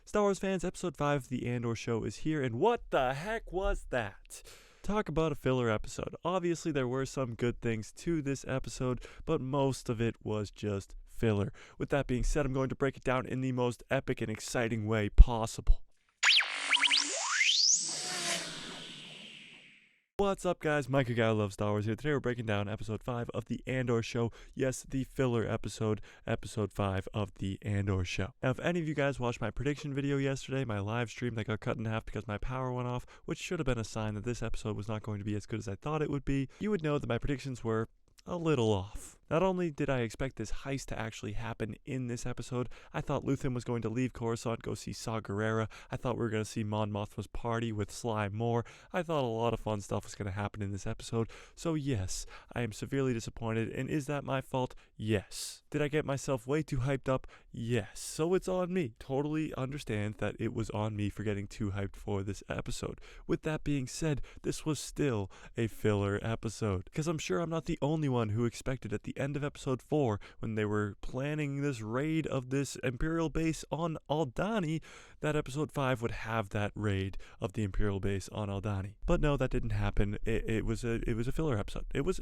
Star Wars fans, episode 5 of the Andor show is here, and what the heck was that? Talk about a filler episode. Obviously, there were some good things to this episode, but most of it was just filler. With that being said, I'm going to break it down in the most epic and exciting way possible. What's up, guys? Mike, a guy who loves Star Wars here. Today we're breaking down episode 5 of the Andor show. Yes, the filler episode, episode 5 of the Andor show. Now, if any of you guys watched my prediction video yesterday, my live stream that got cut in half because my power went off, which should have been a sign that this episode was not going to be as good as I thought it would be, you would know that my predictions were a little off. Not only did I expect this heist to actually happen in this episode, I thought Luthen was going to leave Coruscant, go see Saw Gerrera. I thought we were going to see Mon Mothma's party with Sly Moore. I thought a lot of fun stuff was going to happen in this episode. So yes, I am severely disappointed. And is that my fault? Yes. Did I get myself way too hyped up? Yes. So it's on me. Totally understand that it was on me for getting too hyped for this episode. With that being said, this was still a filler episode. Because I'm sure I'm not the only one who expected at the end of episode 4, when they were planning this raid of this Imperial base on Aldhani, that episode 5 would have that raid of the Imperial base on Aldhani. But no, that didn't happen. It was a filler episode. It was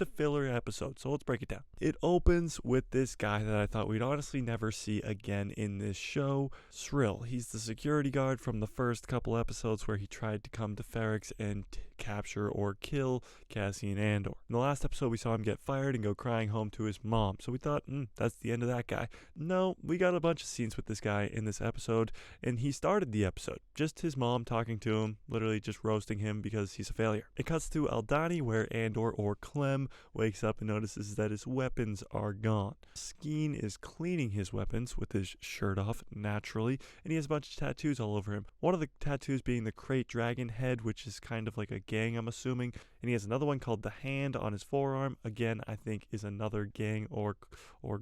a filler episode. So let's break it down. It opens with this guy that I thought we'd honestly never see again in this show, Srill. He's the security guard from the first couple episodes where he tried to come to Ferrix and capture or kill Cassian Andor. In the last episode, we saw him get fired and go crying home to his mom. So we thought, that's the end of that guy. No, we got a bunch of scenes with this guy in this episode, and he started the episode. Just his mom talking to him, literally just roasting him because he's a failure. It cuts to Aldhani, where Andor, or Clem, wakes up and notices that his weapons are gone. Skeen is cleaning his weapons with his shirt off, naturally, and he has a bunch of tattoos all over him. One of the tattoos being the Krayt Dragon head, which is kind of like a gang, I'm assuming, and he has another one called the Hand on his forearm. Again, I think is another gang or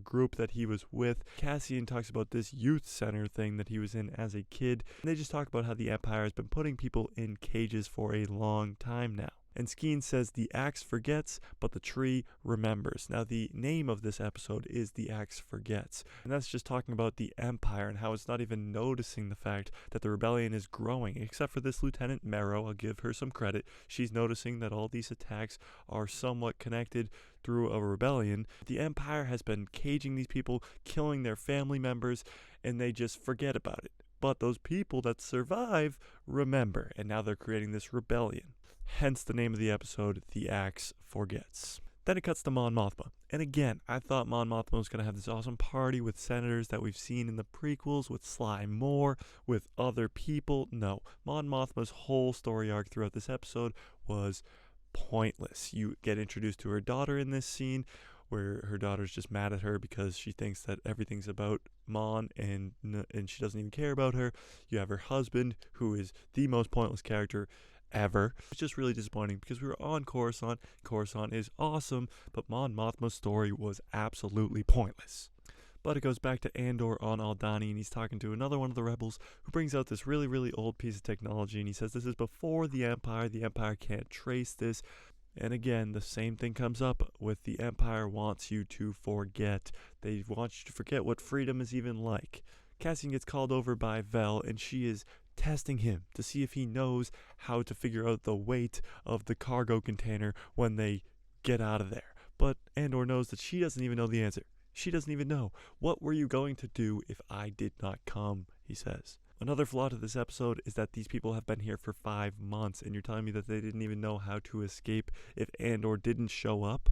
group that he was with. Cassian talks about this youth center thing that he was in as a kid, and they just talk about how the Empire has been putting people in cages for a long time now. And Skeen says the axe forgets, but the tree remembers. Now, the name of this episode is The Axe Forgets. And that's just talking about the Empire and how it's not even noticing the fact that the rebellion is growing. Except for this Lieutenant Marrow, I'll give her some credit. She's noticing that all these attacks are somewhat connected through a rebellion. The Empire has been caging these people, killing their family members, and they just forget about it. But those people that survive remember, and now they're creating this rebellion. Hence the name of the episode, The Axe Forgets. Then it cuts to Mon Mothma. And again, I thought Mon Mothma was going to have this awesome party with senators that we've seen in the prequels, with Sly Moore, with other people. No, Mon Mothma's whole story arc throughout this episode was pointless. You get introduced to her daughter in this scene, where her daughter's just mad at her because she thinks that everything's about Mon and she doesn't even care about her. You have her husband, who is the most pointless character ever. It's just really disappointing because we were on Coruscant. Coruscant is awesome, but Mon Mothma's story was absolutely pointless. But it goes back to Andor on Aldhani, and he's talking to another one of the rebels who brings out this really, really old piece of technology, and he says this is before the Empire. The Empire can't trace this. And again, the same thing comes up with the Empire wants you to forget. They want you to forget what freedom is even like. Cassian gets called over by Vel, and she is testing him to see if he knows how to figure out the weight of the cargo container when they get out of there. But Andor knows that she doesn't even know the answer. She doesn't even know. What were you going to do if I did not come, he says. Another flaw to this episode is that these people have been here for 5 months, and you're telling me that they didn't even know how to escape if Andor didn't show up?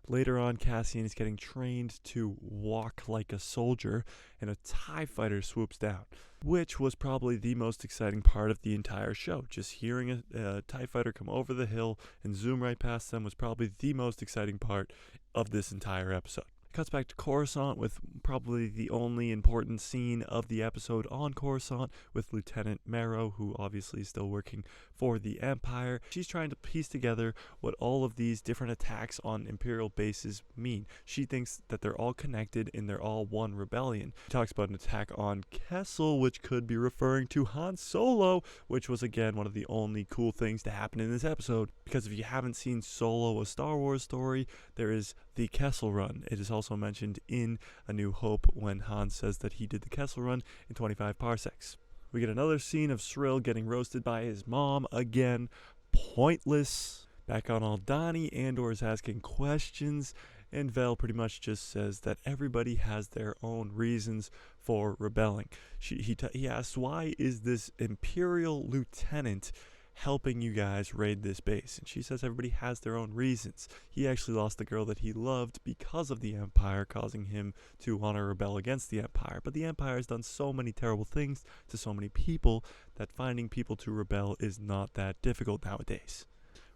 Later on, Cassian is getting trained to walk like a soldier, and a TIE fighter swoops down, which was probably the most exciting part of the entire show. Just hearing a TIE fighter come over the hill and zoom right past them was probably the most exciting part of this entire episode. Cuts back to Coruscant with probably the only important scene of the episode on Coruscant with Lieutenant Marrow, who obviously is still working for the Empire. She's trying to piece together what all of these different attacks on Imperial bases mean. She thinks that they're all connected and they're all one rebellion. She talks about an attack on Kessel, which could be referring to Han Solo, which was again one of the only cool things to happen in this episode. Because if you haven't seen Solo, A Star Wars Story, there is the Kessel Run. It is also mentioned in A New Hope when Han says that he did the Kessel Run in 25 parsecs. We get another scene of Srill getting roasted by his mom again. Pointless. Back on Aldhani, Andor is asking questions, and Vel pretty much just says that everybody has their own reasons for rebelling. He asks, why is this Imperial lieutenant helping you guys raid this base? And she says everybody has their own reasons. He actually lost the girl that he loved because of the Empire, causing him to want to rebel against the Empire. But the Empire has done so many terrible things to so many people that finding people to rebel is not that difficult nowadays.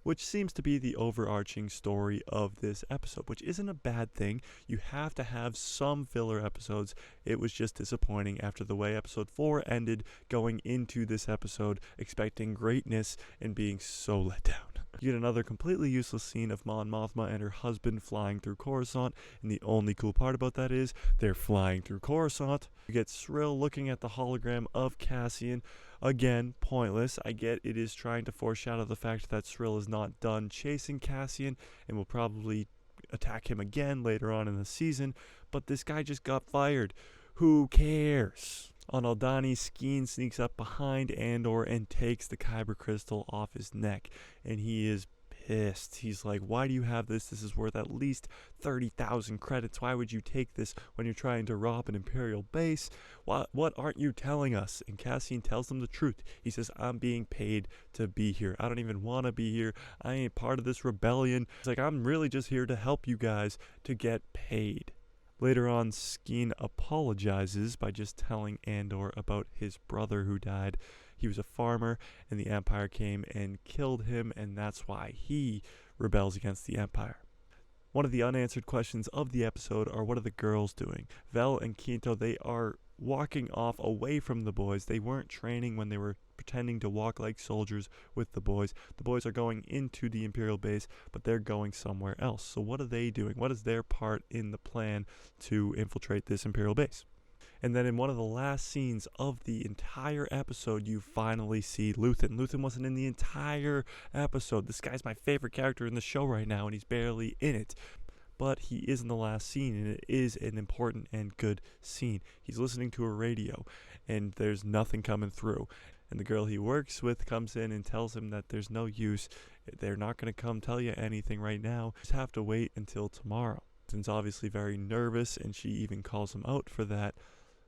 Which seems to be the overarching story of this episode, which isn't a bad thing. You have to have some filler episodes. It was just disappointing after the way episode 4 ended, going into this episode expecting greatness and being so let down. You get another completely useless scene of Mon Mothma and her husband flying through Coruscant, and the only cool part about that is they're flying through Coruscant. You get Srill looking at the hologram of Cassian. Again, pointless. I get it is trying to foreshadow the fact that Srill is not done chasing Cassian and will probably attack him again later on in the season, but this guy just got fired. Who cares? On Aldhani, Skeen sneaks up behind Andor and takes the Kyber crystal off his neck, and he is pissed. He's like, why do you have this? This is worth at least 30,000 credits. Why would you take this when you're trying to rob an Imperial base? What aren't you telling us? And Cassian tells them the truth. He says, I'm being paid to be here. I don't even want to be here. I ain't part of this rebellion. It's like, I'm really just here to help you guys to get paid. Later on, Skeen apologizes by just telling Andor about his brother who died. He was a farmer, and the Empire came and killed him, and that's why he rebels against the Empire. One of the unanswered questions of the episode are, what are the girls doing? Vel and Quinto, they are walking off away from the boys. They weren't training when they were pretending to walk like soldiers with the boys. The boys are going into the Imperial base, but they're going somewhere else. So what are they doing? What is their part in the plan to infiltrate this Imperial base? And then in one of the last scenes of the entire episode, you finally see Luthen. Luthen wasn't in the entire episode. This guy's my favorite character in the show right now, and he's barely in it. But he is in the last scene, and it is an important and good scene. He's listening to a radio, and there's nothing coming through. And the girl he works with comes in and tells him that there's no use. They're not going to come tell you anything right now. Just have to wait until tomorrow. Luthen's obviously very nervous, and she even calls him out for that.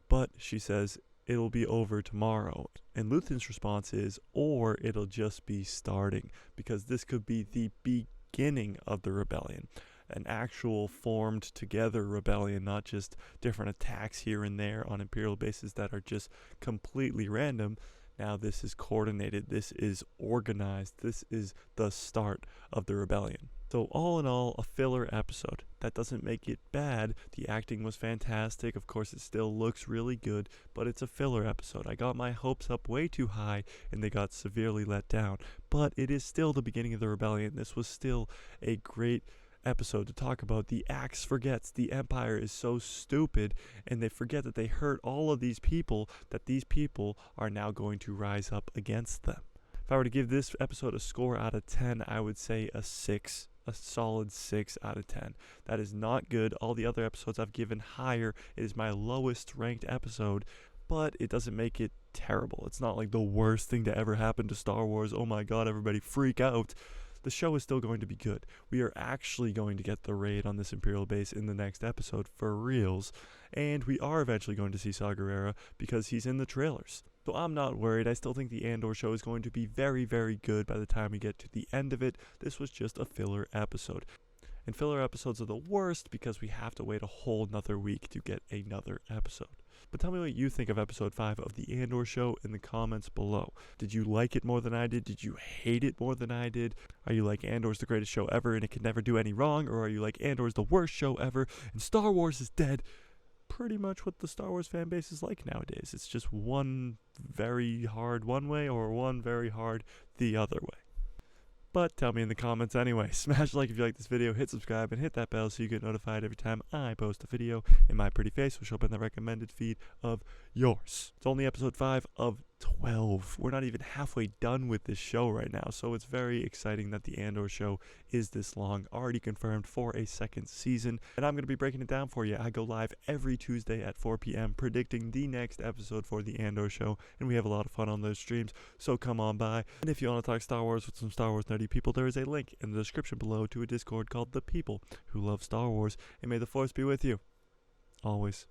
But she says, it'll be over tomorrow. And Luthen's response is, or it'll just be starting, because this could be the beginning of the rebellion. An actual formed together rebellion, not just different attacks here and there on Imperial bases that are just completely random. Now this is coordinated, this is organized, this is the start of the rebellion. So all in all, a filler episode. That doesn't make it bad. The acting was fantastic. Of course, it still looks really good, but it's a filler episode. I got my hopes up way too high, and they got severely let down. But it is still the beginning of the rebellion. This was still a great episode to talk about. The Axe forgets the Empire is so stupid, and they forget that they hurt all of these people, that these people are now going to rise up against them. If I were to give this episode a score out of 10, I would say a 6. A solid 6 out of 10. That is not good. All the other episodes I've given higher. It is my lowest ranked episode, but it doesn't make it terrible. It's not like the worst thing to ever happen to Star Wars. Oh my god, everybody freak out. The show is still going to be good. We are actually going to get the raid on this Imperial base in the next episode for reals, and we are eventually going to see Saw Gerrera because he's in the trailers. So I'm not worried. I still think the Andor show is going to be very, very good by the time we get to the end of it. This was just a filler episode. And filler episodes are the worst because we have to wait a whole nother week to get another episode. But tell me what you think of episode 5 of the Andor show in the comments below. Did you like it more than I did? Did you hate it more than I did? Are you like Andor's the greatest show ever and it can never do any wrong? Or are you like Andor's the worst show ever and Star Wars is dead? Pretty much what the Star Wars fan base is like nowadays. It's just one very hard one way or one very hard the other way. But tell me in the comments anyway. Smash a like if you like this video, hit subscribe, and hit that bell so you get notified every time I post a video, and my pretty face will show up in the recommended feed of yours. It's only episode 5 of 12. We're not even halfway done with this show right now, so it's very exciting that the Andor show is this long, already confirmed for a second season, and I'm going to be breaking it down for you. I go live every Tuesday at 4 p.m. predicting the next episode for the Andor show, and we have a lot of fun on those streams, so come on by. And if you want to talk Star Wars with some Star Wars nerdy people, there is a link in the description below to a Discord called The People Who Love Star Wars, and may the Force be with you always.